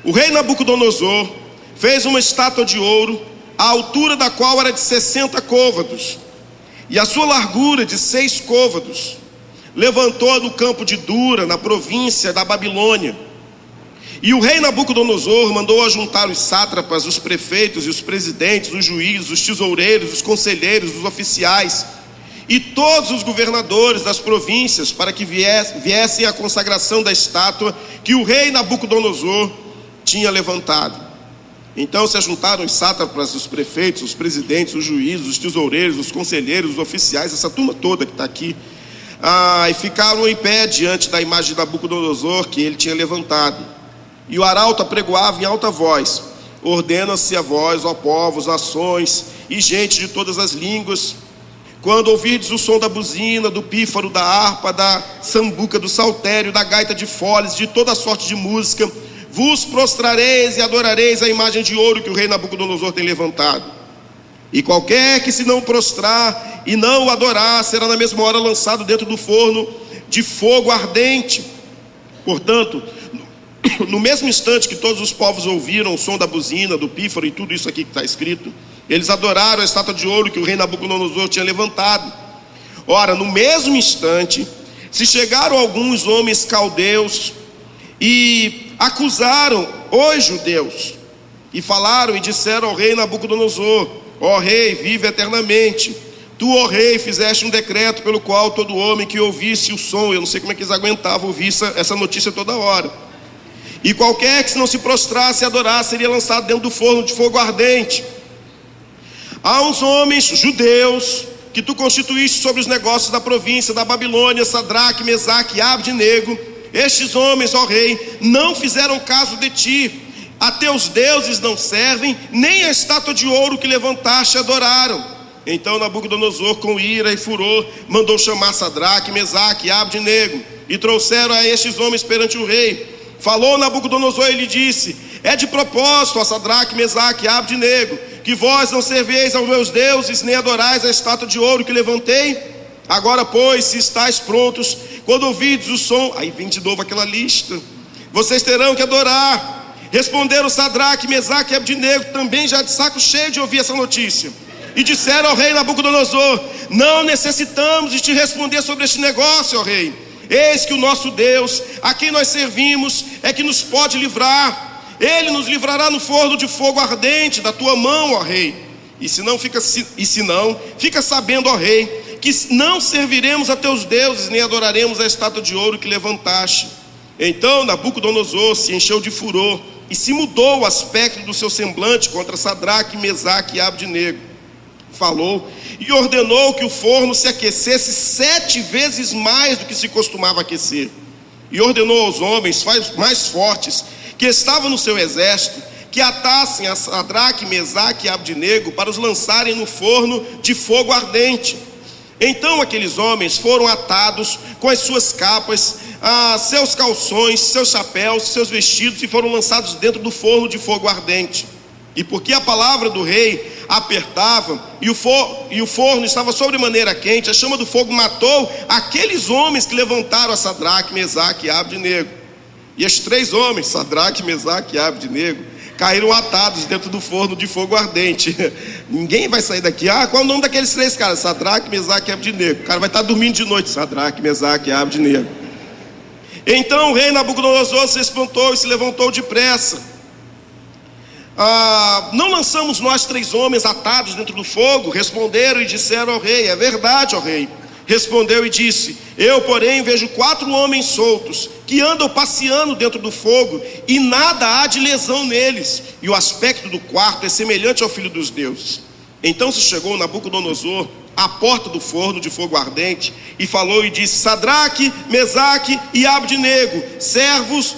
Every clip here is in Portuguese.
O rei Nabucodonosor fez uma estátua de ouro, a altura da qual era de 60 côvados, e a sua largura de 6 côvados. Levantou-a no campo de Dura, na província da Babilônia. E o rei Nabucodonosor mandou ajuntar os sátrapas, os prefeitos e os presidentes, os juízes, os tesoureiros, os conselheiros, os oficiais e todos os governadores das províncias, para que viessem à consagração da estátua que o rei Nabucodonosor tinha levantado. Então se ajuntaram os sátrapas, os prefeitos, os presidentes, os juízes, os tesoureiros, os conselheiros, os oficiais, essa turma toda que está aqui, e ficaram em pé diante da imagem de Nabucodonosor que ele tinha levantado. E o arauto apregoava em alta voz: ordena-se a vós, ó povos, nações e gente de todas as línguas, quando ouvirdes o som da buzina, do pífaro, da harpa, da sambuca, do saltério, da gaita de foles, de toda sorte de música, vos prostrareis e adorareis a imagem de ouro que o rei Nabucodonosor tem levantado. E qualquer que se não prostrar e não o adorar, será na mesma hora lançado dentro do forno de fogo ardente. Portanto, no mesmo instante que todos os povos ouviram o som da buzina, do pífaro e tudo isso aqui que está escrito, eles adoraram a estátua de ouro que o rei Nabucodonosor tinha levantado. Ora, no mesmo instante, se chegaram alguns homens caldeus e acusaram os judeus, e falaram e disseram ao rei Nabucodonosor: ó rei, vive eternamente. Tu, ó rei, fizeste um decreto pelo qual todo homem que ouvisse o som, eu não sei como é que eles aguentavam ouvir essa notícia toda hora, e qualquer que não se prostrasse e adorasse seria lançado dentro do forno de fogo ardente. Há uns homens judeus que tu constituíste sobre os negócios da província da Babilônia, Sadraque, Mesaque e Abdenego. Estes homens, ó rei, não fizeram caso de ti. A teus deuses não servem, nem a estátua de ouro que levantaste adoraram. Então Nabucodonosor, com ira e furor, mandou chamar Sadraque, Mesaque e Abdenego, e trouxeram a estes homens perante o rei. Falou Nabucodonosor e lhe disse: é de propósito, ó Sadraque, Mesaque e Abdenego, que vós não serveis aos meus deuses, nem adorais a estátua de ouro que levantei? Agora, pois, se estáis prontos, quando ouvides o som, aí vem de novo aquela lista, vocês terão que adorar. Responderam Sadraque, Mesaque e Abdenego, também já de saco cheio de ouvir essa notícia, e disseram ao rei Nabucodonosor: não necessitamos de te responder sobre este negócio, ó rei. Eis que o nosso Deus, a quem nós servimos, é que nos pode livrar. Ele nos livrará no forno de fogo ardente da tua mão, ó rei. E se não, fica sabendo, ó rei, que não serviremos a teus deuses, nem adoraremos a estátua de ouro que levantaste. Então Nabucodonosor se encheu de furor e se mudou o aspecto do seu semblante contra Sadraque, Mesaque e Abdenego. Falou e ordenou que o forno se aquecesse 7 vezes mais do que se costumava aquecer. E ordenou aos homens mais fortes que estavam no seu exército que atassem a Sadraque, Mesaque e Abdenego para os lançarem no forno de fogo ardente. Então aqueles homens foram atados com as suas capas, seus calções, seus chapéus, seus vestidos, e foram lançados dentro do forno de fogo ardente. E porque a palavra do rei apertava e o forno estava sobremaneira quente, a chama do fogo matou aqueles homens que levantaram a Sadraque, Mesaque e Abdenego. E estes 3 homens, Sadraque, Mesaque e Abdenego, caíram atados dentro do forno de fogo ardente. Ninguém vai sair daqui: qual é o nome daqueles 3 caras? Sadraque, Mesaque e Abdenego. O cara vai estar dormindo de noite: Sadraque, Mesaque e Abdenego. Então o rei Nabucodonosor se espantou e se levantou depressa. Não lançamos nós 3 homens atados dentro do fogo? Responderam e disseram ao rei: é verdade, ó rei. Respondeu e disse: eu, porém, vejo 4 homens soltos, que andam passeando dentro do fogo, e nada há de lesão neles, e o aspecto do quarto é semelhante ao filho dos deuses. Então se chegou Nabucodonosor à porta do forno de fogo ardente, e falou e disse: Sadraque, Mesaque e Abdenego, servos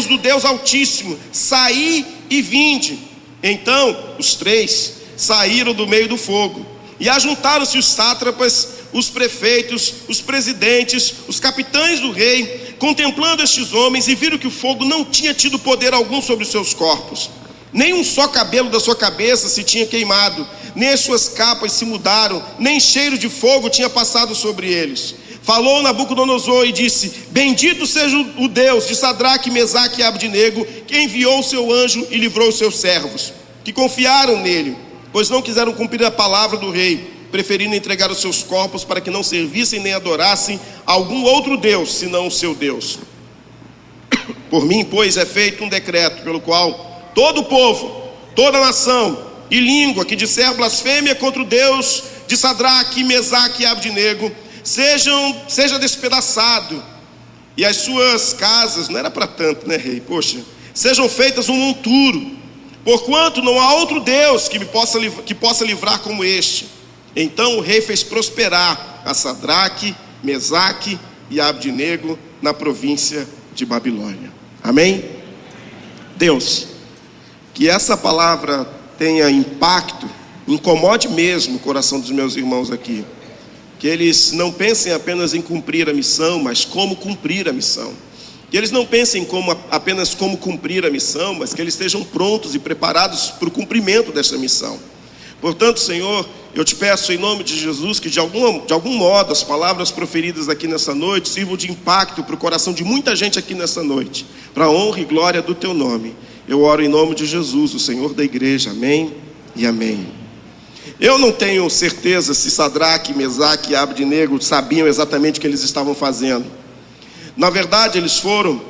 do Deus Altíssimo, saí e vinde. Então os 3 saíram do meio do fogo, e ajuntaram-se os sátrapas, os prefeitos, os presidentes, os capitães do rei, contemplando estes homens, e viram que o fogo não tinha tido poder algum sobre os seus corpos. Nem um só cabelo da sua cabeça se tinha queimado, nem as suas capas se mudaram, nem cheiro de fogo tinha passado sobre eles. Falou Nabucodonosor e disse: bendito seja o Deus de Sadraque, Mesaque e Abdinego, que enviou o seu anjo e livrou os seus servos, que confiaram nele, pois não quiseram cumprir a palavra do rei, preferindo entregar os seus corpos para que não servissem nem adorassem algum outro Deus, senão o seu Deus. Por mim, pois, é feito um decreto pelo qual todo o povo, toda nação e língua que disser blasfêmia contra o Deus de Sadraque, Mesaque e Abdinego seja despedaçado, e as suas casas, não era para tanto, né, rei? Poxa, sejam feitas um monturo, porquanto não há outro Deus que possa livrar como este. Então o rei fez prosperar a Sadraque, Mesaque e Abdinego na província de Babilônia. Amém? Deus, que essa palavra tenha impacto, incomode mesmo o coração dos meus irmãos aqui. Que eles não pensem apenas em cumprir a missão, mas como cumprir a missão. Que eles não pensem apenas como cumprir a missão, mas que eles estejam prontos e preparados para o cumprimento dessa missão. Portanto, Senhor, eu te peço em nome de Jesus que de algum modo as palavras proferidas aqui nessa noite sirvam de impacto para o coração de muita gente aqui nessa noite, para a honra e glória do teu nome. Eu oro em nome de Jesus, o Senhor da igreja. Amém e amém. Eu não tenho certeza se Sadraque, Mesaque e Abdinego sabiam exatamente o que eles estavam fazendo. Na verdade, eles foram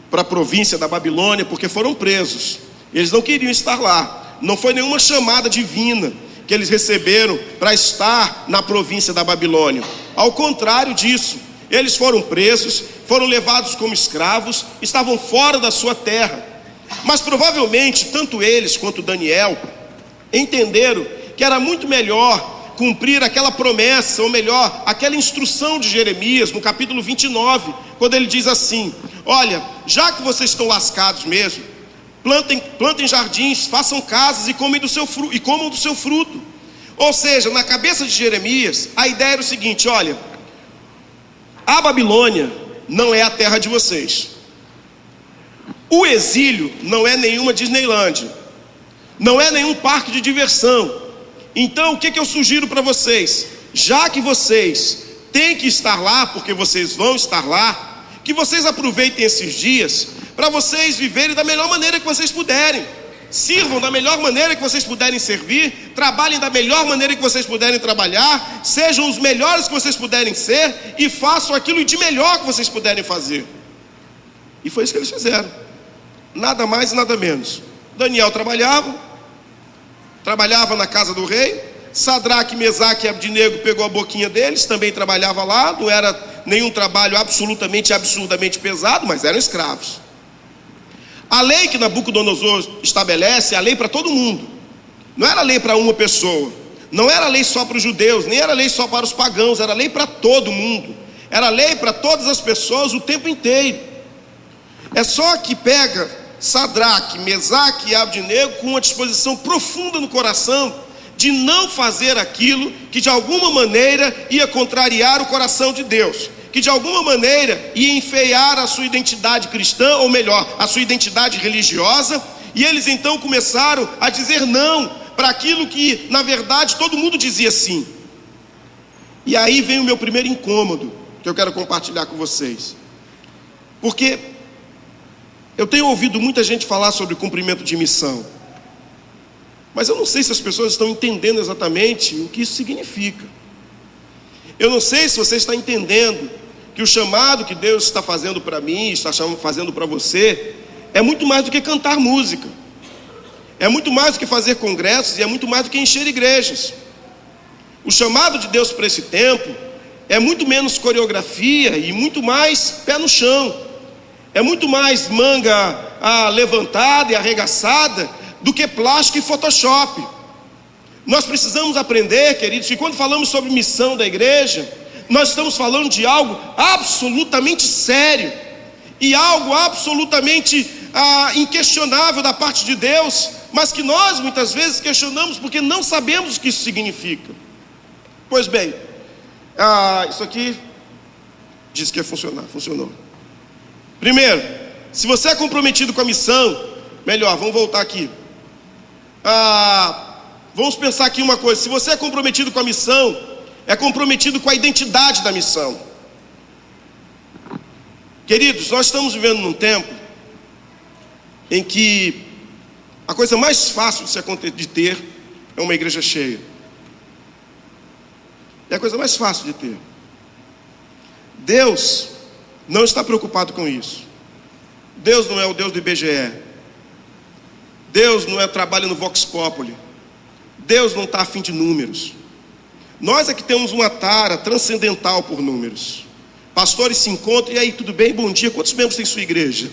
para a província da Babilônia porque foram presos. Eles não queriam estar lá. Não foi nenhuma chamada divina que eles receberam para estar na província da Babilônia. Ao contrário disso, eles foram presos, foram levados como escravos, estavam fora da sua terra. Mas provavelmente, tanto eles quanto Daniel entenderam que era muito melhor cumprir aquela promessa, ou melhor, aquela instrução de Jeremias, no capítulo 29, quando ele diz assim: olha, já que vocês estão lascados mesmo, plantem jardins, façam casas e comam do seu fruto. Ou seja, na cabeça de Jeremias, a ideia era o seguinte: olha, a Babilônia não é a terra de vocês. O exílio não é nenhuma Disneylândia, não é nenhum parque de diversão. Então o que eu sugiro para vocês? Já que vocês têm que estar lá, porque vocês vão estar lá, que vocês aproveitem esses dias para vocês viverem da melhor maneira que vocês puderem. Sirvam da melhor maneira que vocês puderem servir, trabalhem da melhor maneira que vocês puderem trabalhar, sejam os melhores que vocês puderem ser e façam aquilo de melhor que vocês puderem fazer. E foi isso que eles fizeram, nada mais e nada menos. Daniel trabalhava na casa do rei. Sadraque, Mesaque e Abdinego pegou a boquinha deles, também trabalhava lá. Não era nenhum trabalho absolutamente, absurdamente pesado, mas eram escravos. A lei que Nabucodonosor estabelece é a lei para todo mundo. Não era lei para uma pessoa, não era lei só para os judeus, nem era lei só para os pagãos, era lei para todo mundo. Era lei para todas as pessoas o tempo inteiro. É só que pega Sadraque, Mesaque e Abdinego com uma disposição profunda no coração de não fazer aquilo que de alguma maneira ia contrariar o coração de Deus, que de alguma maneira ia enfeiar a sua identidade cristã, ou melhor, a sua identidade religiosa. E eles então começaram a dizer não para aquilo que na verdade todo mundo dizia sim. E aí vem o meu primeiro incômodo que eu quero compartilhar com vocês, porque eu tenho ouvido muita gente falar sobre cumprimento de missão, mas eu não sei se as pessoas estão entendendo exatamente o que isso significa. Eu não sei se você está entendendo que o chamado que Deus está fazendo para mim, está fazendo para você, é muito mais do que cantar música, é muito mais do que fazer congressos, e é muito mais do que encher igrejas. O chamado de Deus para esse tempo é muito menos coreografia e muito mais pé no chão. É muito mais manga levantada e arregaçada do que plástico e Photoshop. Nós precisamos aprender, queridos, que quando falamos sobre missão da igreja, nós estamos falando de algo absolutamente sério e algo absolutamente inquestionável da parte de Deus, mas que nós muitas vezes questionamos porque não sabemos o que isso significa. Pois bem, isso aqui diz que ia funcionar, funcionou. Primeiro, se você é comprometido com a missão, melhor, vamos voltar aqui. Vamos pensar aqui uma coisa: se você é comprometido com a missão, é comprometido com a identidade da missão. Queridos, nós estamos vivendo num tempo em que a coisa mais fácil de ter é uma igreja cheia. É a coisa mais fácil de ter. Deus não está preocupado com isso. Deus não é o Deus do IBGE. Deus não é trabalho no Vox Populi. Deus não está afim de números. Nós é que temos uma tara transcendental por números. Pastores se encontram, e aí, tudo bem? Bom dia, quantos membros tem sua igreja?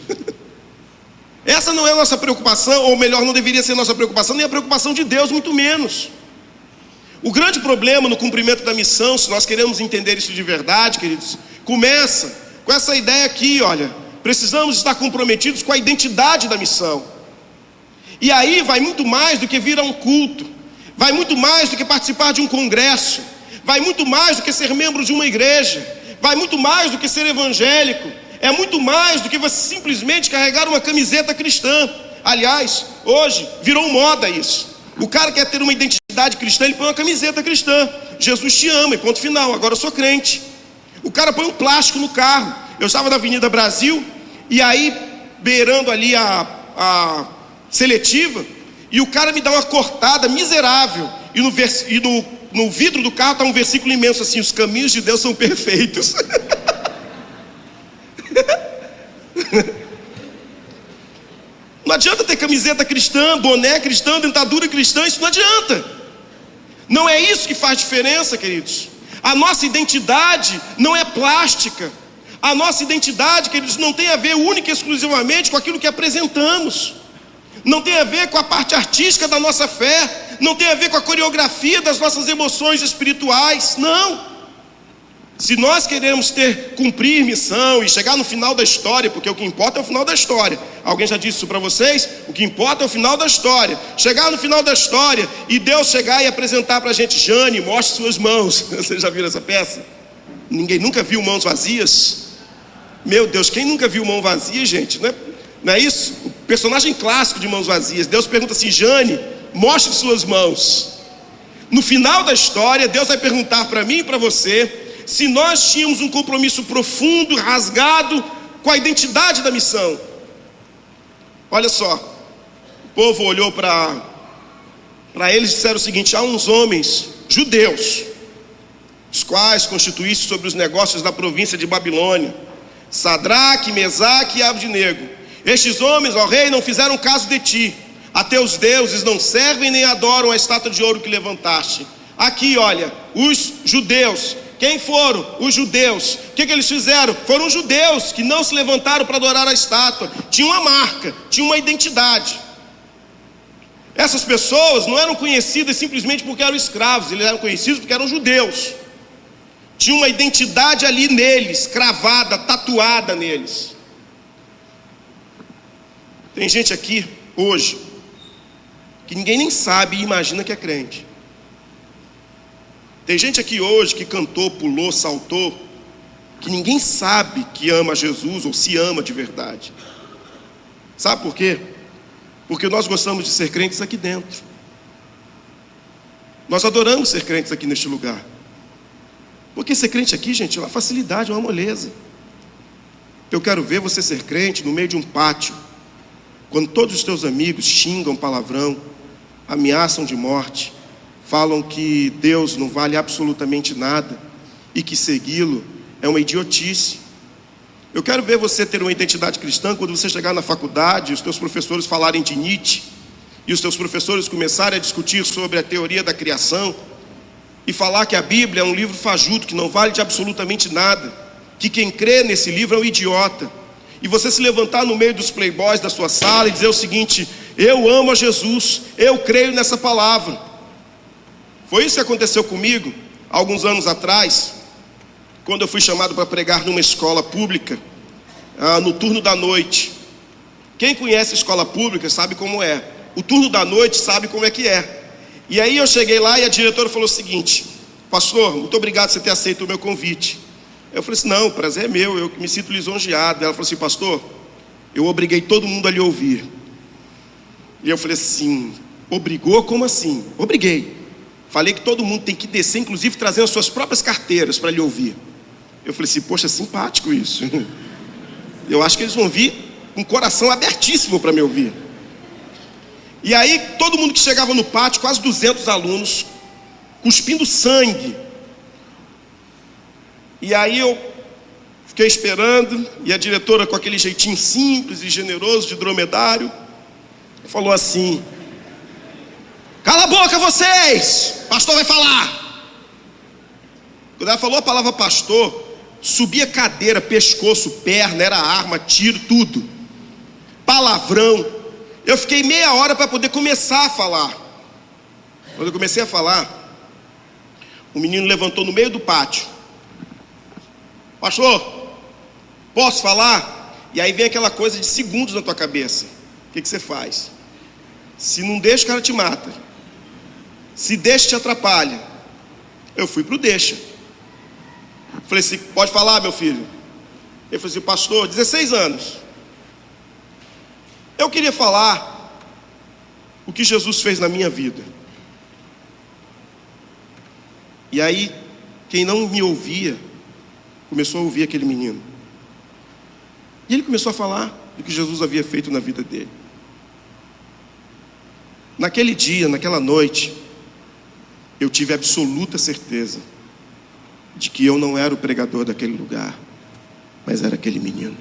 Essa não é a nossa preocupação, ou melhor, não deveria ser a nossa preocupação, nem a preocupação de Deus, muito menos. O grande problema no cumprimento da missão, se nós queremos entender isso de verdade, queridos, começa com essa ideia aqui, olha, precisamos estar comprometidos com a identidade da missão. E aí vai muito mais do que vir a um culto, vai muito mais do que participar de um congresso, vai muito mais do que ser membro de uma igreja, vai muito mais do que ser evangélico, é muito mais do que você simplesmente carregar uma camiseta cristã. Aliás, hoje virou moda isso. O cara quer ter uma identidade cristã, ele põe uma camiseta cristã. Jesus te ama, e ponto final, agora eu sou crente. O cara põe um plástico no carro. Eu estava na Avenida Brasil, e aí, beirando ali a seletiva, e o cara me dá uma cortada miserável, e no vidro do carro está um versículo imenso assim: os caminhos de Deus são perfeitos. Não adianta ter camiseta cristã, boné cristã, dentadura cristã, isso não adianta. Não é isso que faz diferença, queridos. A nossa identidade não é plástica. A nossa identidade, queridos, não tem a ver única e exclusivamente com aquilo que apresentamos. Não tem a ver com a parte artística da nossa fé. Não tem a ver com a coreografia das nossas emoções espirituais. Não. Se nós queremos cumprir missão e chegar no final da história, porque o que importa é o final da história. Alguém já disse isso para vocês? O que importa é o final da história. Chegar no final da história e Deus chegar e apresentar para a gente: Jane, mostre suas mãos. Vocês já viram essa peça? Ninguém nunca viu mãos vazias? Meu Deus, quem nunca viu mão vazia, gente? Não é isso? O personagem clássico de Mãos Vazias. Deus pergunta assim: Jane, mostre suas mãos. No final da história, Deus vai perguntar para mim e para você se nós tínhamos um compromisso profundo, rasgado com a identidade da missão. Olha só, o povo olhou para eles e disseram o seguinte: há uns homens judeus, os quais constituíssem sobre os negócios da província de Babilônia, Sadraque, Mesaque e Abdenego. Estes homens, ó rei, não fizeram caso de ti. A teus deuses não servem nem adoram a estátua de ouro que levantaste. Aqui, olha, os judeus. Quem foram? Os judeus. O que eles fizeram? Foram judeus que não se levantaram para adorar a estátua. Tinham uma marca, tinham uma identidade. Essas pessoas não eram conhecidas simplesmente porque eram escravos. Eles eram conhecidos porque eram judeus. Tinha uma identidade ali neles, cravada, tatuada neles. Tem gente aqui hoje que ninguém nem sabe e imagina que é crente. Tem gente aqui hoje que cantou, pulou, saltou, que ninguém sabe que ama Jesus ou se ama de verdade. Sabe por quê? Porque nós gostamos de ser crentes aqui dentro. Nós adoramos ser crentes aqui neste lugar. Porque ser crente aqui, gente, é uma facilidade, é uma moleza. Eu quero ver você ser crente no meio de um pátio, quando todos os teus amigos xingam palavrão, ameaçam de morte, falam que Deus não vale absolutamente nada e que segui-lo é uma idiotice. Eu quero ver você ter uma identidade cristã quando você chegar na faculdade e os teus professores falarem de Nietzsche e os teus professores começarem a discutir sobre a teoria da criação e falar que a Bíblia é um livro fajuto, que não vale de absolutamente nada, que quem crê nesse livro é um idiota. E você se levantar no meio dos playboys da sua sala e dizer o seguinte: eu amo a Jesus, eu creio nessa palavra. Foi isso que aconteceu comigo há alguns anos atrás, quando eu fui chamado para pregar numa escola pública, no turno da noite. Quem conhece escola pública sabe como é. O turno da noite sabe como é que é. E aí eu cheguei lá e a diretora falou o seguinte: pastor, muito obrigado por você ter aceito o meu convite. Eu falei assim: não, o prazer é meu, eu me sinto lisonjeado. Ela falou assim: pastor, eu obriguei todo mundo a lhe ouvir. E eu falei assim: obrigou? Como assim? Obriguei. Falei que todo mundo tem que descer, inclusive trazendo as suas próprias carteiras para lhe ouvir. Eu falei assim, poxa, é simpático isso. Eu acho que eles vão vir com o coração abertíssimo para me ouvir. E aí, todo mundo que chegava no pátio, quase 200 alunos, cuspindo sangue. E aí eu fiquei esperando, e a diretora, com aquele jeitinho simples e generoso de dromedário, falou assim: cala a boca vocês, pastor vai falar. Quando ela falou a palavra pastor, subia cadeira, pescoço, perna, era arma, tiro, tudo. Palavrão. Eu fiquei meia hora para poder começar a falar. Quando eu comecei a falar, o menino levantou no meio do pátio: pastor, posso falar? E aí vem aquela coisa de segundos na tua cabeça. O que você faz? Se não deixa, o cara te mata. Se deixa, te atrapalha. Eu fui pro deixa. Falei assim: pode falar, meu filho? Ele falou assim: pastor, 16 anos. Eu queria falar o que Jesus fez na minha vida. E aí, quem não me ouvia, começou a ouvir aquele menino. E ele começou a falar do que Jesus havia feito na vida dele. Naquele dia, naquela noite, eu tive absoluta certeza de que eu não era o pregador daquele lugar, mas era aquele menino.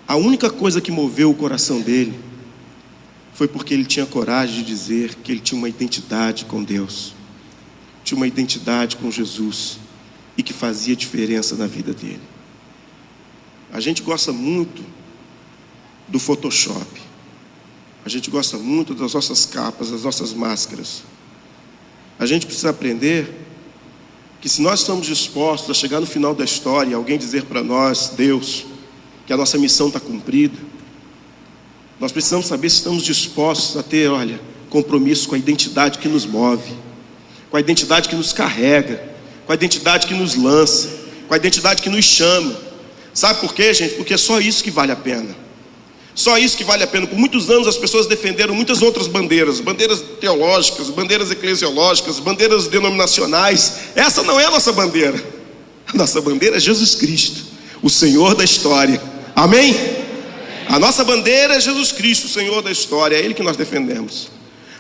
A única coisa que moveu o coração dele foi porque ele tinha coragem de dizer que ele tinha uma identidade com Deus, tinha uma identidade com Jesus, e que fazia diferença na vida dele. A gente gosta muito do Photoshop, a gente gosta muito das nossas capas, das nossas máscaras. A gente precisa aprender que se nós estamos dispostos a chegar no final da história e alguém dizer para nós, Deus, que a nossa missão está cumprida, nós precisamos saber se estamos dispostos a ter, compromisso com a identidade que nos move, com a identidade que nos carrega, com a identidade que nos lança, com a identidade que nos chama. Sabe por quê, gente? Porque é só isso que vale a pena. Só isso que vale a pena. Por muitos anos as pessoas defenderam muitas outras bandeiras, bandeiras teológicas, bandeiras eclesiológicas, bandeiras denominacionais. Essa não é a nossa bandeira. A nossa bandeira é Jesus Cristo, o Senhor da história. Amém? A nossa bandeira é Jesus Cristo, o Senhor da história. É Ele que nós defendemos.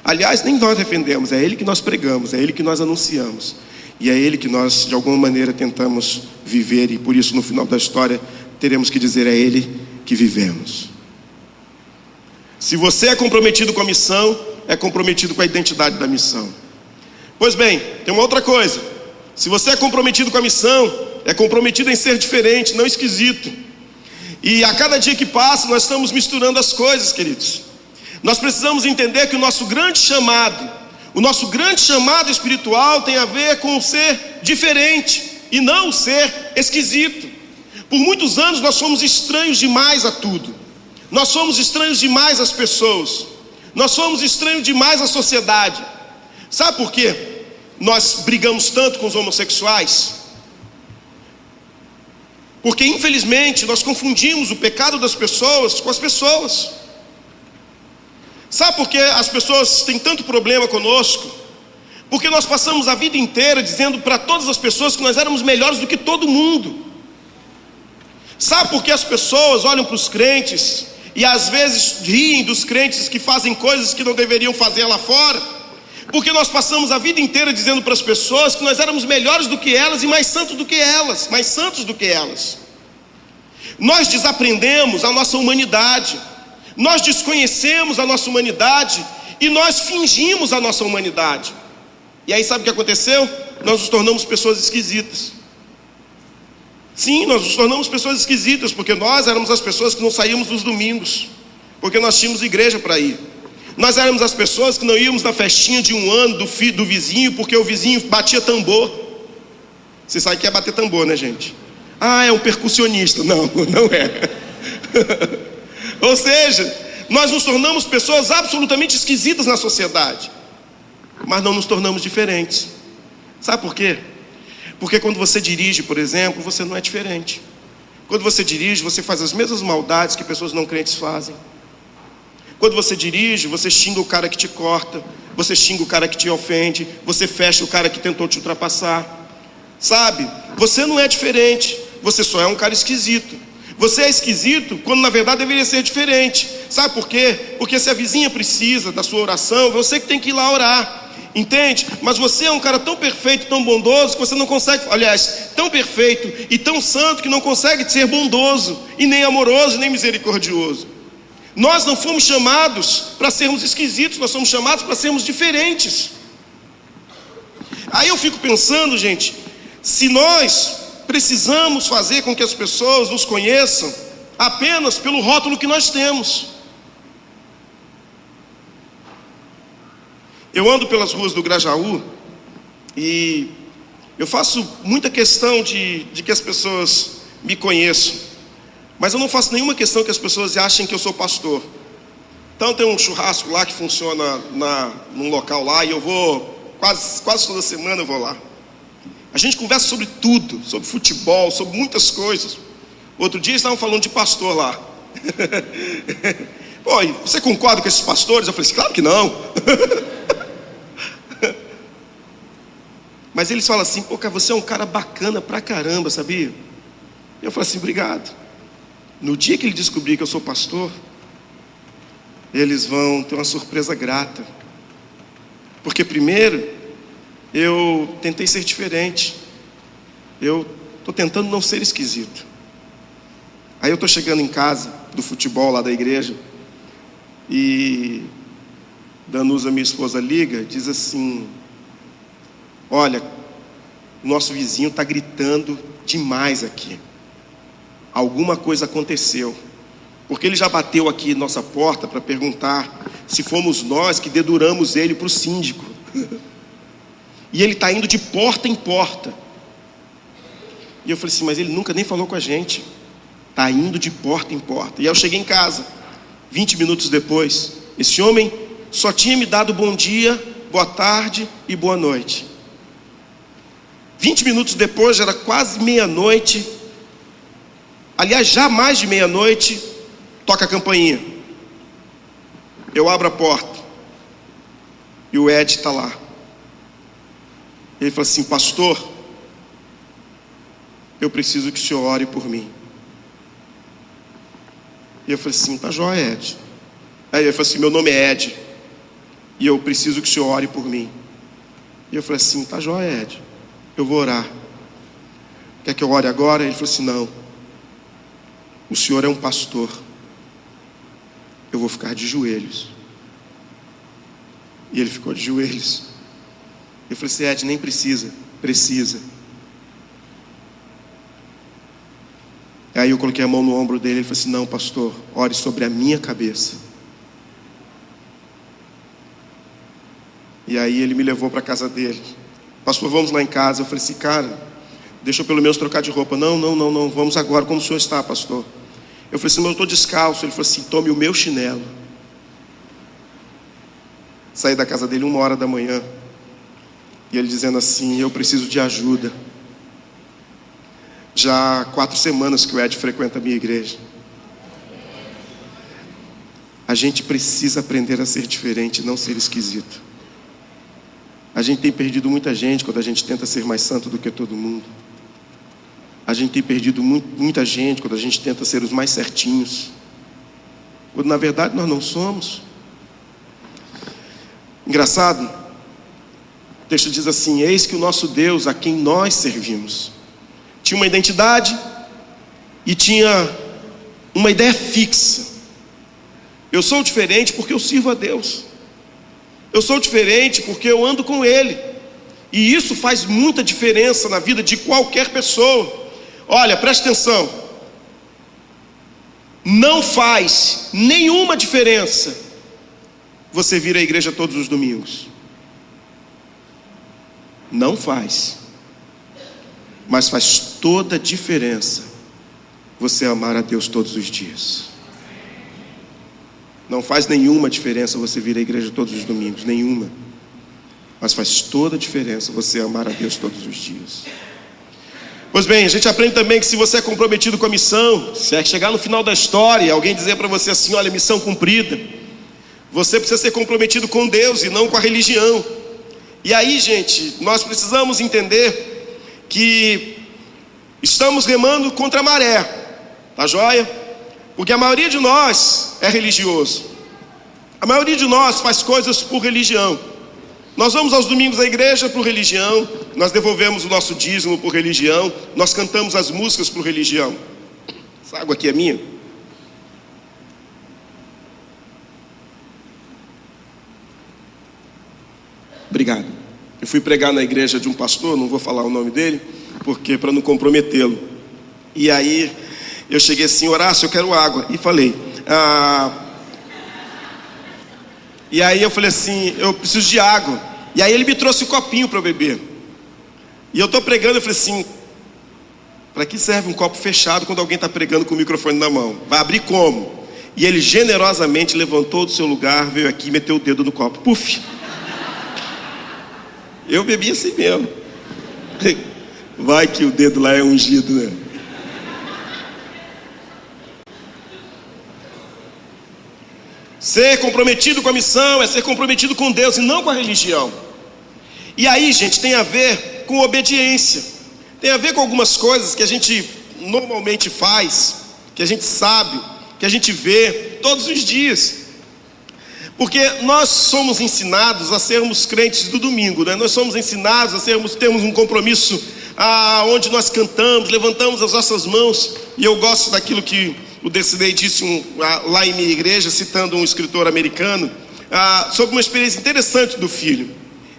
Aliás, nem nós defendemos, é Ele que nós pregamos, é Ele que nós anunciamos, e é Ele que nós de alguma maneira tentamos viver. E por isso no final da história teremos que dizer: é Ele que vivemos. Se você é comprometido com a missão, é comprometido com a identidade da missão. Pois bem, tem uma outra coisa: se você é comprometido com a missão, é comprometido em ser diferente, não esquisito. E a cada dia que passa, nós estamos misturando as coisas, queridos. Nós precisamos entender que o nosso grande chamado espiritual tem a ver com o ser diferente e não o ser esquisito. Por muitos anos nós fomos estranhos demais a tudo. Nós somos estranhos demais às pessoas. Nós somos estranhos demais à sociedade. Sabe por quê nós brigamos tanto com os homossexuais? Porque infelizmente nós confundimos o pecado das pessoas com as pessoas. Sabe por que as pessoas têm tanto problema conosco? Porque nós passamos a vida inteira dizendo para todas as pessoas que nós éramos melhores do que todo mundo. Sabe por que as pessoas olham para os crentes e às vezes riem dos crentes que fazem coisas que não deveriam fazer lá fora? Porque nós passamos a vida inteira dizendo para as pessoas que nós éramos melhores do que elas e mais santos do que elas, mais santos do que elas. Nós desaprendemos a nossa humanidade, nós desconhecemos a nossa humanidade e nós fingimos a nossa humanidade. E aí sabe o que aconteceu? Nós nos tornamos pessoas esquisitas. Sim, nós nos tornamos pessoas esquisitas, porque nós éramos as pessoas que não saíamos nos domingos, porque nós tínhamos igreja para ir. Nós éramos as pessoas que não íamos na festinha de 1 ano do vizinho, porque o vizinho batia tambor. Você sabe que é bater tambor, né, gente? Ah, é um percussionista. Não, não é. Ou seja, nós nos tornamos pessoas absolutamente esquisitas na sociedade, mas não nos tornamos diferentes. Sabe por quê? Porque quando você dirige, por exemplo, você não é diferente. Quando você dirige, você faz as mesmas maldades que pessoas não crentes fazem. Quando você dirige, você xinga o cara que te corta, você xinga o cara que te ofende, você fecha o cara que tentou te ultrapassar. Sabe? Você não é diferente, você só é um cara esquisito. Você é esquisito quando na verdade deveria ser diferente. Sabe por quê? Porque se a vizinha precisa da sua oração, você que tem que ir lá orar. Entende? Mas você é um cara tão perfeito, tão bondoso, que você não consegue, aliás, tão perfeito e tão santo que não consegue ser bondoso, e nem amoroso, e nem misericordioso. Nós não fomos chamados para sermos esquisitos, nós somos chamados para sermos diferentes. Aí eu fico pensando, gente, se nós precisamos fazer com que as pessoas nos conheçam apenas pelo rótulo que nós temos. Eu ando pelas ruas do Grajaú e eu faço muita questão de que as pessoas me conheçam, mas eu não faço nenhuma questão que as pessoas achem que eu sou pastor. Então tem um churrasco lá que funciona num local lá, e eu vou, quase toda semana eu vou lá. A gente conversa sobre tudo, sobre futebol, sobre muitas coisas. Outro dia eles estavam falando de pastor lá. Pô, você concorda com esses pastores? Eu falei assim, claro que não. Mas eles falam assim, pô, cara, você é um cara bacana pra caramba, sabia? Eu falo assim, obrigado. No dia que ele descobrir que eu sou pastor, eles vão ter uma surpresa grata. Porque primeiro, eu tentei ser diferente. Eu estou tentando não ser esquisito. Aí eu estou chegando em casa, do futebol lá da igreja, e Danusa, minha esposa, liga, diz assim, olha, o nosso vizinho está gritando demais aqui. Alguma coisa aconteceu. Porque ele já bateu aqui nossa porta para perguntar se fomos nós que deduramos ele para o síndico. E ele está indo de porta em porta. E eu falei assim, mas ele nunca nem falou com a gente. Está indo de porta em porta. E aí eu cheguei em casa, 20 minutos depois, esse homem só tinha me dado bom dia, boa tarde e boa noite. 20 minutos depois, já era quase meia-noite. Aliás, já mais de meia-noite, toca a campainha. Eu abro a porta e o Ed está lá. Ele fala assim, pastor, eu preciso que o senhor ore por mim. E eu falei assim, tá jóia, Ed. Aí ele falou assim, meu nome é Ed, e eu preciso que o senhor ore por mim. E eu falei assim, tá jóia, Ed, eu vou orar. Quer que eu ore agora? Ele falou assim, não, o senhor é um pastor, eu vou ficar de joelhos. E ele ficou de joelhos. Eu falei assim, Ed, nem precisa. Aí eu coloquei a mão no ombro dele, ele falou assim, não, pastor, ore sobre a minha cabeça. E aí ele me levou para a casa dele. Pastor, vamos lá em casa. Eu falei assim, cara, deixa eu pelo menos trocar de roupa. Não, vamos agora, como o senhor está, pastor? Eu falei assim, mas eu estou descalço. Ele falou assim, tome o meu chinelo. Saí da casa dele 1h da manhã. E ele dizendo assim, eu preciso de ajuda. Já há 4 semanas que o Ed frequenta a minha igreja. A gente precisa aprender a ser diferente, não ser esquisito. A gente tem perdido muita gente quando a gente tenta ser mais santo do que todo mundo. A gente tem perdido muita gente quando a gente tenta ser os mais certinhos, quando na verdade nós não somos. Engraçado, o texto diz assim, eis que o nosso Deus, a quem nós servimos, tinha uma identidade e tinha uma ideia fixa. Eu sou diferente porque eu sirvo a Deus. Eu sou diferente porque eu ando com Ele. E isso faz muita diferença na vida de qualquer pessoa. Olha, preste atenção. Não faz nenhuma diferença você vir à igreja todos os domingos. Não faz. Mas faz toda a diferença você amar a Deus todos os dias. Não faz nenhuma diferença você vir à igreja todos os domingos, nenhuma. Mas faz toda a diferença você amar a Deus todos os dias. Pois bem, a gente aprende também que se você é comprometido com a missão, se é chegar no final da história e alguém dizer para você assim, olha, missão cumprida, Você precisa ser comprometido com Deus e não com a religião. E aí, gente, nós precisamos entender que estamos remando contra a maré, tá joia? Porque a maioria de nós é religioso. A maioria de nós faz coisas por religião. Nós vamos aos domingos à igreja por religião, nós devolvemos o nosso dízimo por religião, nós cantamos as músicas por religião. Essa água aqui é minha? Obrigado. Eu fui pregar na igreja de um pastor, não vou falar o nome dele, porque para não comprometê-lo. E aí eu cheguei assim: Horácio, eu quero água. E falei, E aí eu falei assim, eu preciso de água. E aí ele me trouxe um copinho para eu beber. E eu estou pregando, eu falei assim, para que serve um copo fechado quando alguém está pregando com o microfone na mão? Vai abrir como? E ele generosamente levantou do seu lugar, veio aqui e meteu o dedo no copo. Puf! Eu bebi assim mesmo. Vai que o dedo lá é ungido, né? Ser comprometido com a missão é ser comprometido com Deus e não com a religião. E aí, gente, tem a ver com obediência. Tem a ver com algumas coisas que a gente normalmente faz, que a gente sabe, que a gente vê todos os dias. Porque nós somos ensinados a sermos crentes do domingo, né? Nós somos ensinados a termos um compromisso onde nós cantamos, levantamos as nossas mãos. E eu gosto daquilo que o Decidei disse lá em minha igreja, citando um escritor americano, sobre uma experiência interessante do filho.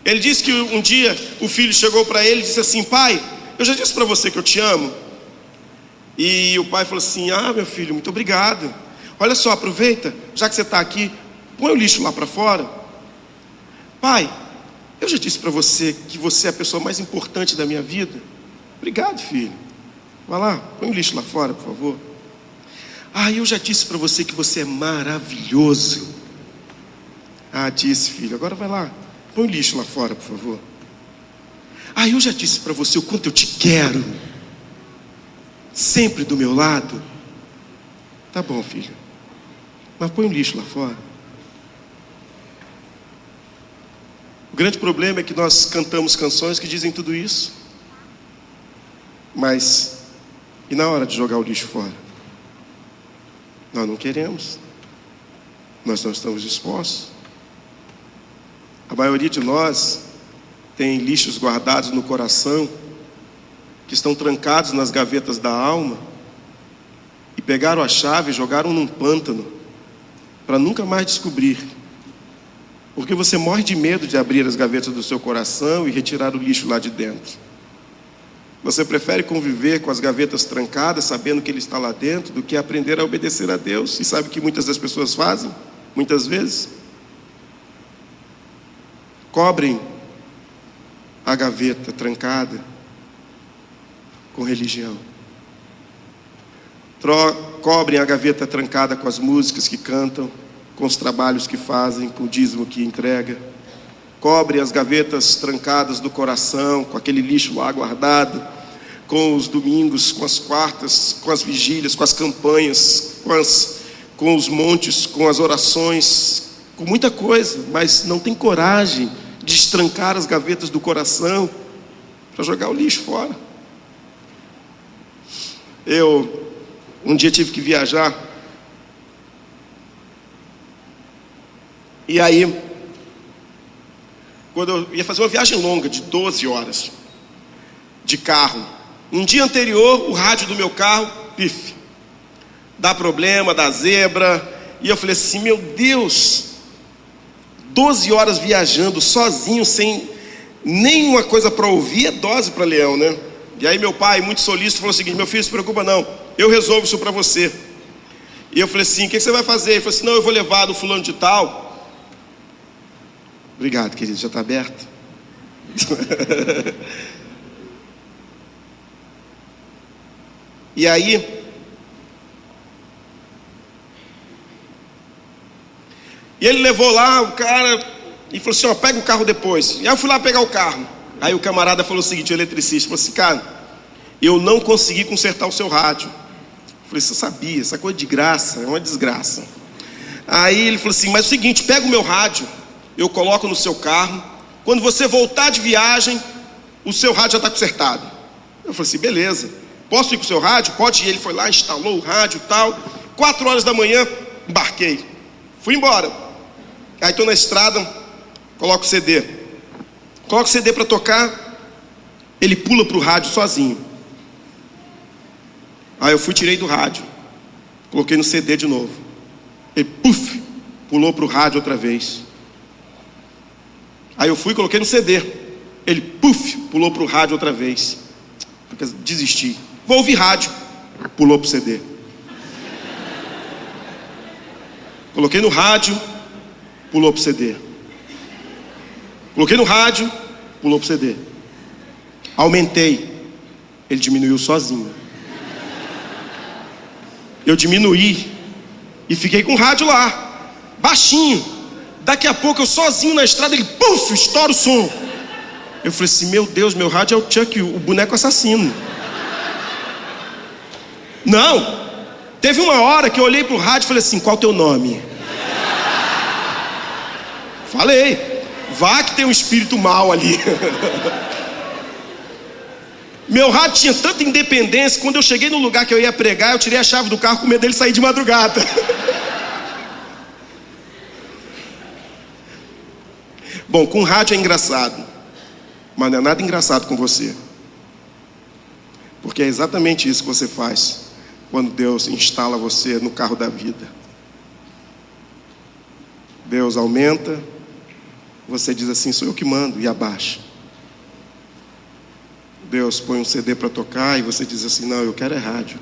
Ele disse que um dia o filho chegou para ele e disse assim: pai, eu já disse para você que eu te amo. E o pai falou assim: meu filho, muito obrigado. Olha só, aproveita, já que você está aqui, põe o lixo lá para fora. Pai, eu já disse para você que você é a pessoa mais importante da minha vida. Obrigado, filho. Vai lá, põe o lixo lá fora, por favor. Eu já disse para você que você é maravilhoso. Disse, filho. Agora vai lá, põe o lixo lá fora, por favor. Eu já disse para você o quanto eu te quero, sempre do meu lado. Tá bom, filho, mas põe o lixo lá fora. O grande problema é que nós cantamos canções que dizem tudo isso, mas e na hora de jogar o lixo fora? Nós não queremos, nós não estamos dispostos. A maioria de nós tem lixos guardados no coração, que estão trancados nas gavetas da alma, e pegaram a chave e jogaram num pântano, para nunca mais descobrir. Porque você morre de medo de abrir as gavetas do seu coração e retirar o lixo lá de dentro. Você prefere conviver com as gavetas trancadas, sabendo que ele está lá dentro, do que aprender a obedecer a Deus. E sabe o que muitas das pessoas fazem? Muitas vezes cobrem a gaveta trancada com religião. Cobrem a gaveta trancada com as músicas que cantam, com os trabalhos que fazem, com o dízimo que entrega. Cobre as gavetas trancadas do coração, com aquele lixo lá guardado, com os domingos, com as quartas, com as vigílias, com as campanhas, com os montes, com as orações, com muita coisa, mas não tem coragem de destrancar as gavetas do coração para jogar o lixo fora. Eu um dia tive que viajar, e aí quando eu ia fazer uma viagem longa de 12 horas de carro, um dia anterior o rádio do meu carro, pif, dá problema, dá zebra. E eu falei assim: meu Deus, 12 horas viajando sozinho, sem nenhuma coisa para ouvir, é dose para leão, né? E aí meu pai, muito solícito, falou o seguinte: meu filho, não se preocupa não, eu resolvo isso para você. E eu falei assim: o que você vai fazer? Ele falou assim: não, eu vou levar no fulano de tal. Obrigado, querido, já está aberto? E aí, ele levou lá o cara e falou assim: pega o carro depois. E aí eu fui lá pegar o carro. Aí o camarada falou o seguinte, o eletricista, falou assim: cara, eu não consegui consertar o seu rádio. Eu falei: você sabia, essa coisa de graça é uma desgraça. Aí ele falou assim: mas é o seguinte, pega o meu rádio, eu coloco no seu carro, quando você voltar de viagem, o seu rádio já está consertado. Eu falei assim: beleza, posso ir com o seu rádio? Pode ir. Ele foi lá, instalou o rádio e tal. 4 horas da manhã, embarquei, fui embora. Aí estou na estrada, coloco o CD para tocar, ele pula para o rádio sozinho. Aí eu fui, tirei do rádio, coloquei no CD de novo. Ele, puf, pulou para o rádio outra vez. Aí eu fui, coloquei no CD. Ele, puf, pulou para o rádio outra vez. Desisti. Vou ouvir rádio. Pulou para o CD. Coloquei no rádio, pulou para o CD. Coloquei no rádio, pulou para o CD. Aumentei. Ele diminuiu sozinho. Eu diminuí e fiquei com o rádio lá, baixinho. Daqui a pouco eu sozinho na estrada, ele, puf, estoura o som. Eu falei assim: meu Deus, meu rádio é o Chuck, o boneco assassino. Não, teve uma hora que eu olhei pro rádio e falei assim: qual o teu nome? Falei, vá que tem um espírito mau ali. Meu rádio tinha tanta independência, quando eu cheguei no lugar que eu ia pregar, eu tirei a chave do carro com medo dele sair de madrugada. Bom, com rádio é engraçado, mas não é nada engraçado com você. Porque é exatamente isso que você faz quando Deus instala você no carro da vida. Deus aumenta, você diz assim: sou eu que mando, e abaixa. Deus põe um CD para tocar e você diz assim: não, eu quero é rádio.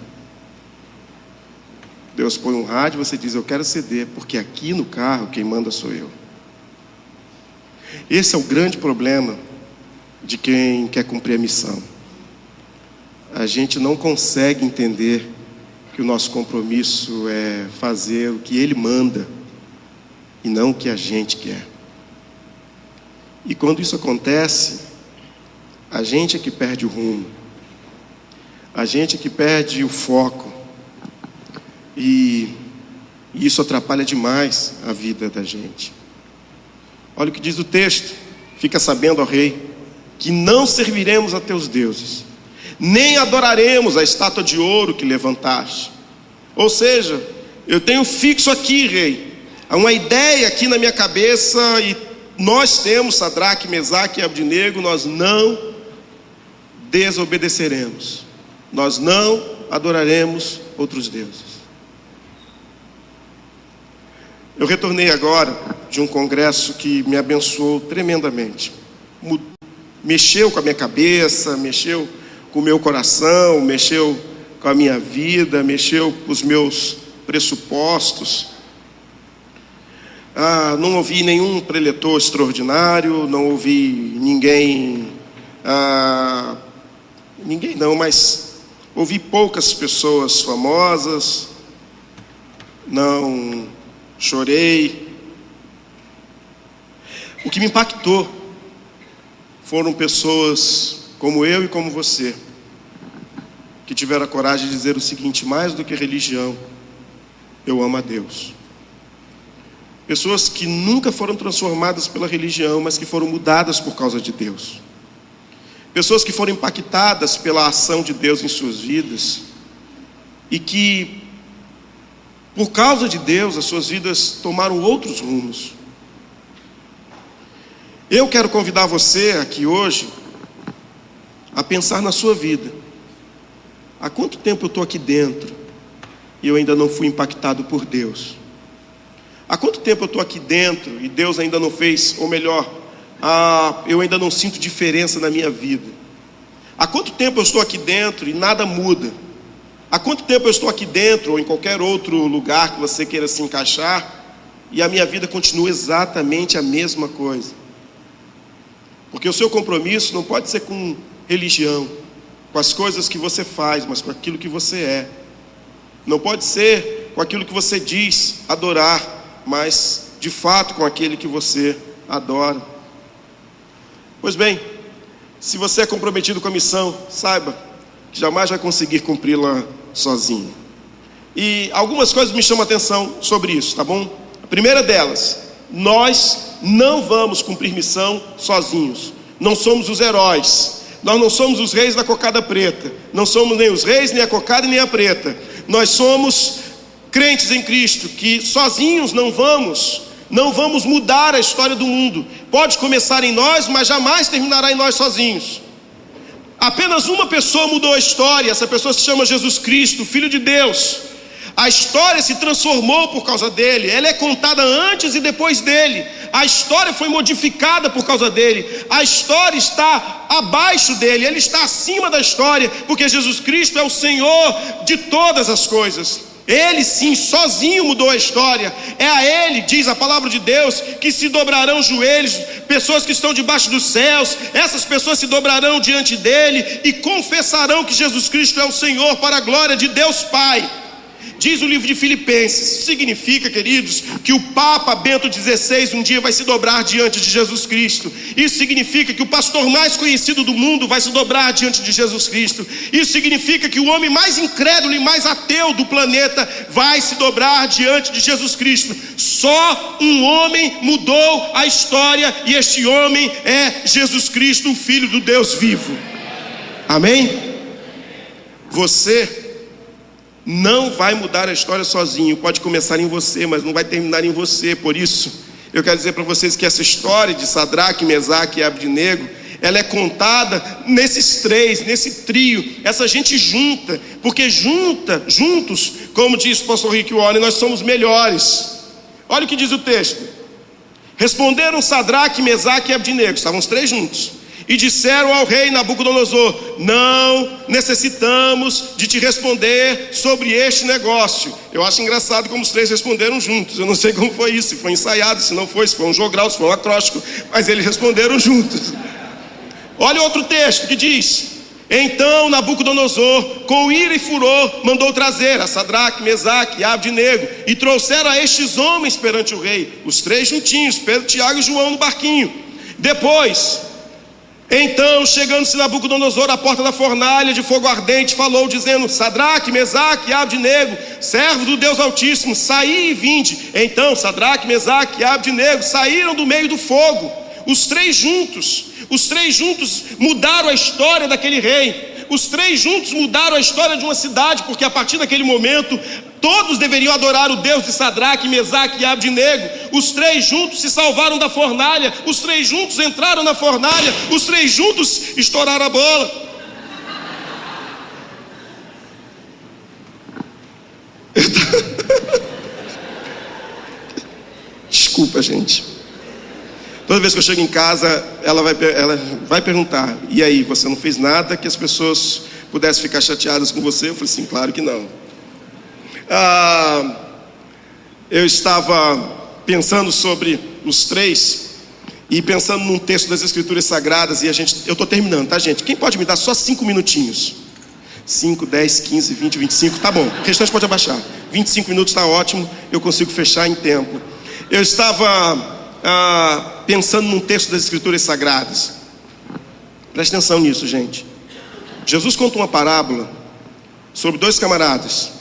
Deus põe um rádio e você diz: eu quero CD, porque aqui no carro quem manda sou eu. Esse é o grande problema de quem quer cumprir a missão. A gente não consegue entender que o nosso compromisso é fazer o que Ele manda e não o que a gente quer. E quando isso acontece, a gente é que perde o rumo, a gente é que perde o foco, e isso atrapalha demais a vida da gente. Olha o que diz o texto: fica sabendo, ó rei, que não serviremos a teus deuses, nem adoraremos a estátua de ouro que levantaste. Ou seja, eu tenho fixo aqui, rei, uma ideia aqui na minha cabeça, e nós temos, Sadraque, Mesaque e Abdinego, nós não desobedeceremos, nós não adoraremos outros deuses. Eu retornei agora de um congresso que me abençoou tremendamente. Mexeu com a minha cabeça, mexeu com o meu coração, mexeu com a minha vida, mexeu com os meus pressupostos. Não ouvi nenhum preletor extraordinário, não ouvi ninguém, mas ouvi poucas pessoas famosas, não chorei. O que me impactou foram pessoas como eu e como você, que tiveram a coragem de dizer o seguinte: mais do que religião, eu amo a Deus. Pessoas que nunca foram transformadas pela religião, mas que foram mudadas por causa de Deus. Pessoas que foram impactadas pela ação de Deus em suas vidas e que, por causa de Deus, as suas vidas tomaram outros rumos. Eu quero convidar você aqui hoje a pensar na sua vida. Há quanto tempo eu estou aqui dentro e eu ainda não fui impactado por Deus? Há quanto tempo eu estou aqui dentro e Deus ainda não fez, ou melhor, eu ainda não sinto diferença na minha vida? Há quanto tempo eu estou aqui dentro e nada muda? Há quanto tempo eu estou aqui dentro ou em qualquer outro lugar que você queira se encaixar e a minha vida continua exatamente a mesma coisa? Porque o seu compromisso não pode ser com religião, com as coisas que você faz, mas com aquilo que você é. Não pode ser com aquilo que você diz adorar, mas de fato com aquele que você adora. Pois bem, se você é comprometido com a missão, saiba que jamais vai conseguir cumpri-la sozinho. E algumas coisas me chamam a atenção sobre isso, tá bom? A A primeira delas: nós não vamos cumprir missão sozinhos. Não somos os heróis. Nós não somos os reis da cocada preta. Não somos nem os reis, nem a cocada, nem a preta. Nós somos crentes em Cristo, que sozinhos não vamos mudar a história do mundo. Pode começar em nós, mas jamais terminará em nós sozinhos. Apenas uma pessoa mudou a história. Essa pessoa se chama Jesus Cristo, Filho de Deus. A história se transformou por causa dele. Ela é contada antes e depois dele. A história foi modificada por causa dele. A história está abaixo dele. Ele está acima da história, porque Jesus Cristo é o Senhor de todas as coisas. Ele sim, sozinho mudou a história. É a ele, diz a palavra de Deus, que se dobrarão os joelhos. Pessoas que estão debaixo dos céus, essas pessoas se dobrarão diante dele e confessarão que Jesus Cristo é o Senhor, para a glória de Deus Pai. Diz o livro de Filipenses. Isso significa, queridos, que o Papa Bento XVI um dia vai se dobrar diante de Jesus Cristo. Isso significa que o pastor mais conhecido do mundo vai se dobrar diante de Jesus Cristo. Isso significa que o homem mais incrédulo e mais ateu do planeta vai se dobrar diante de Jesus Cristo. Só um homem mudou a história, e este homem é Jesus Cristo, o Filho do Deus vivo. Amém? Você não vai mudar a história sozinho. Pode começar em você, mas não vai terminar em você. Por isso, eu quero dizer para vocês que essa história de Sadraque, Mesaque e Abdenego, ela é contada nesses três, nesse trio. Essa gente junta, porque juntos, como diz o pastor Rick Warren, nós somos melhores. Olha o que diz o texto. Responderam Sadraque, Mesaque e Abdenego, estavam os três juntos, e disseram ao rei Nabucodonosor: não necessitamos de te responder sobre este negócio. Eu acho engraçado como os três responderam juntos. Eu não sei como foi isso, se foi ensaiado, se não foi, se foi um jogral, se foi um acróstico, mas eles responderam juntos. Olha outro texto que diz: então Nabucodonosor, com ira e furor, mandou trazer a Sadraque, Mesaque e Abdenego, e trouxeram a estes homens perante o rei, os três juntinhos, Pedro, Tiago e João no barquinho. Depois, então, chegando-se Nabucodonosor à porta da fornalha de fogo ardente, falou, dizendo: Sadraque, Mesaque e Abdenego, servos do Deus Altíssimo, saí e vinde. Então Sadraque, Mesaque e Abdenego saíram do meio do fogo. Os três juntos mudaram a história daquele rei. Os três juntos mudaram a história de uma cidade, porque a partir daquele momento todos deveriam adorar o Deus de Sadraque, Mesaque e Abdenego. Os três juntos se salvaram da fornalha. Os três juntos entraram na fornalha. Os três juntos estouraram a bola. Desculpa, gente. Toda vez que eu chego em casa, ela vai perguntar: e aí, você não fez nada que as pessoas pudessem ficar chateadas com você? Eu falei assim: claro que não. Eu estava pensando sobre os três e pensando num texto das Escrituras Sagradas, e eu estou terminando, tá, gente? Quem pode me dar só 5 minutinhos? 5, 10, 15, 20, 25, tá bom, o restante pode abaixar. 25 minutos está ótimo, eu consigo fechar em tempo. Eu estava pensando num texto das Escrituras Sagradas. Preste atenção nisso, gente. Jesus conta uma parábola sobre dois camaradas,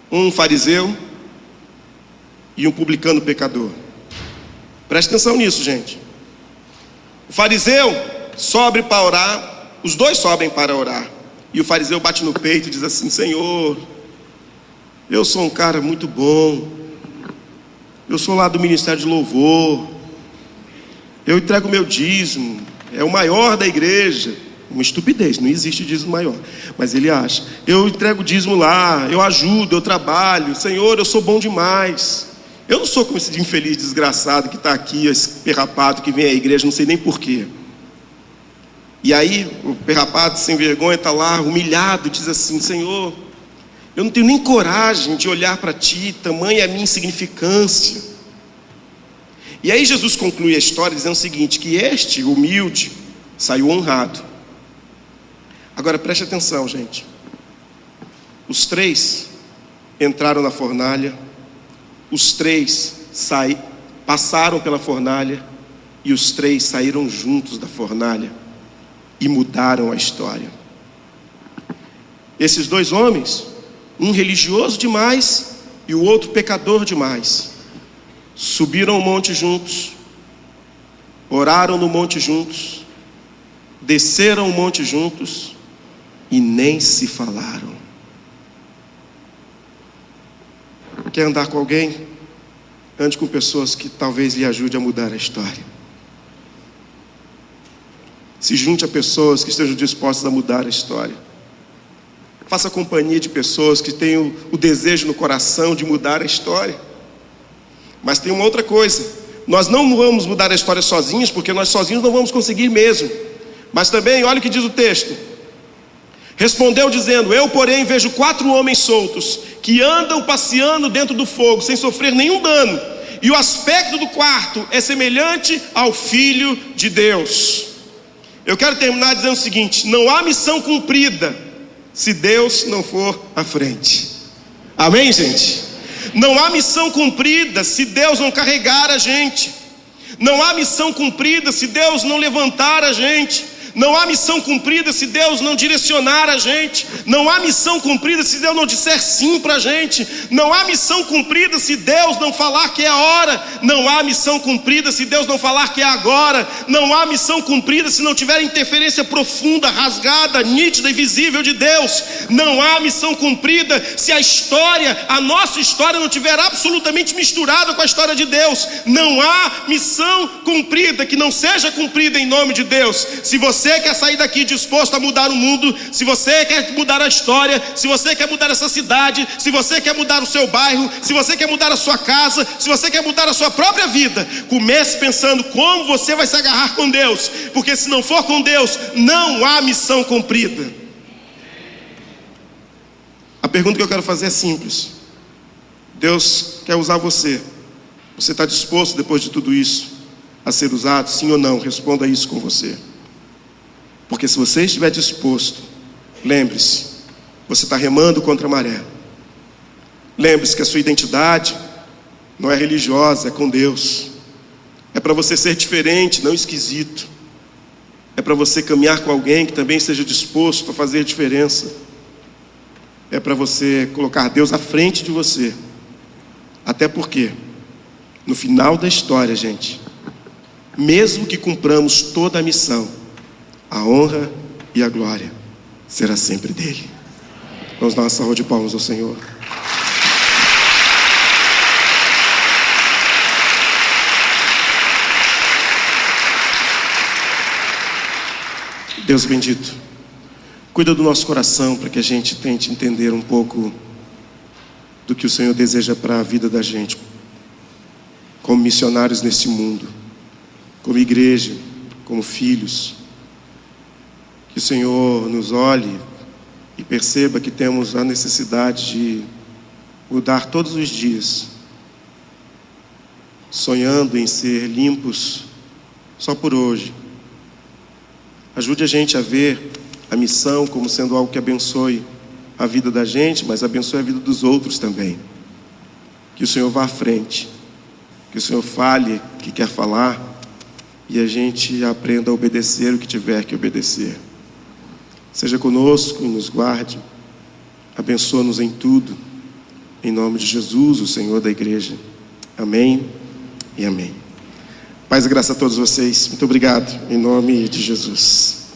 um fariseu e um publicano pecador. Preste atenção nisso, gente. O fariseu sobe para orar, os dois sobem para orar, e o fariseu bate no peito e diz assim: Senhor, eu sou um cara muito bom, eu sou lá do Ministério de Louvor, eu entrego meu dízimo, é o maior da igreja. Uma estupidez, não existe dízimo maior, mas ele acha: eu entrego dízimo lá, eu ajudo, eu trabalho, Senhor, eu sou bom demais. Eu não sou como esse infeliz desgraçado que está aqui, esse perrapado que vem à igreja, não sei nem porquê. E aí o perrapado sem vergonha está lá, humilhado, diz assim: Senhor, eu não tenho nem coragem de olhar para ti, tamanha é a minha insignificância. E aí Jesus conclui a história dizendo o seguinte: que este humilde saiu honrado. Agora preste atenção, gente. Os três entraram na fornalha, os três passaram pela fornalha, e os três saíram juntos da fornalha e mudaram a história. Esses dois homens, um religioso demais e o outro pecador demais, subiram ao monte juntos, oraram no monte juntos, desceram o monte juntos e nem se falaram. Quer andar com alguém? Ande com pessoas que talvez lhe ajude a mudar a história. Se junte a pessoas que estejam dispostas a mudar a história. Faça companhia de pessoas que tenham o desejo no coração de mudar a história. Mas tem uma outra coisa: nós não vamos mudar a história sozinhos, porque nós sozinhos não vamos conseguir mesmo. Mas também, olha o que diz o texto. Respondeu dizendo: eu, porém, vejo 4 homens soltos, que andam passeando dentro do fogo, sem sofrer nenhum dano, e o aspecto do quarto é semelhante ao Filho de Deus. Eu quero terminar dizendo o seguinte: não há missão cumprida se Deus não for à frente. Amém, gente? Não há missão cumprida se Deus não carregar a gente. Não há missão cumprida se Deus não levantar a gente. Não há missão cumprida se Deus não direcionar a gente. Não há missão cumprida se Deus não disser sim para a gente. Não há missão cumprida se Deus não falar que é a hora. Não há missão cumprida se Deus não falar que é agora. Não há missão cumprida se não tiver interferência profunda, rasgada, nítida e visível de Deus. Não há missão cumprida se a história, a nossa história, não tiver absolutamente misturada com a história de Deus. Não há missão cumprida que não seja cumprida em nome de Deus. Se você quer sair daqui disposto a mudar o mundo, se você quer mudar a história, se você quer mudar essa cidade, se você quer mudar o seu bairro, se você quer mudar a sua casa, se você quer mudar a sua própria vida, comece pensando como você vai se agarrar com Deus, porque se não for com Deus, não há missão cumprida. A pergunta que eu quero fazer é simples: Deus quer usar você. Você está disposto, depois de tudo isso, a ser usado? Sim ou não? Responda isso com você. Porque se você estiver disposto, lembre-se, você está remando contra a maré. Lembre-se que a sua identidade não é religiosa, é com Deus. É para você ser diferente, não esquisito. É para você caminhar com alguém que também esteja disposto a fazer diferença. É para você colocar Deus à frente de você. Até porque, no final da história, gente, mesmo que cumpramos toda a missão, a honra e a glória será sempre dele. Vamos dar uma salva de palmas ao Senhor. Deus bendito, cuida do nosso coração para que a gente tente entender um pouco do que o Senhor deseja para a vida da gente, como missionários nesse mundo, como igreja, como filhos. Que o Senhor nos olhe e perceba que temos a necessidade de mudar todos os dias, sonhando em ser limpos só por hoje. Ajude a gente a ver a missão como sendo algo que abençoe a vida da gente, mas abençoe a vida dos outros também. Que o Senhor vá à frente, que o Senhor fale o que quer falar e a gente aprenda a obedecer o que tiver que obedecer. Seja conosco e nos guarde, abençoa-nos em tudo, em nome de Jesus, o Senhor da igreja. Amém e amém. Paz e graça a todos vocês, muito obrigado, em nome de Jesus.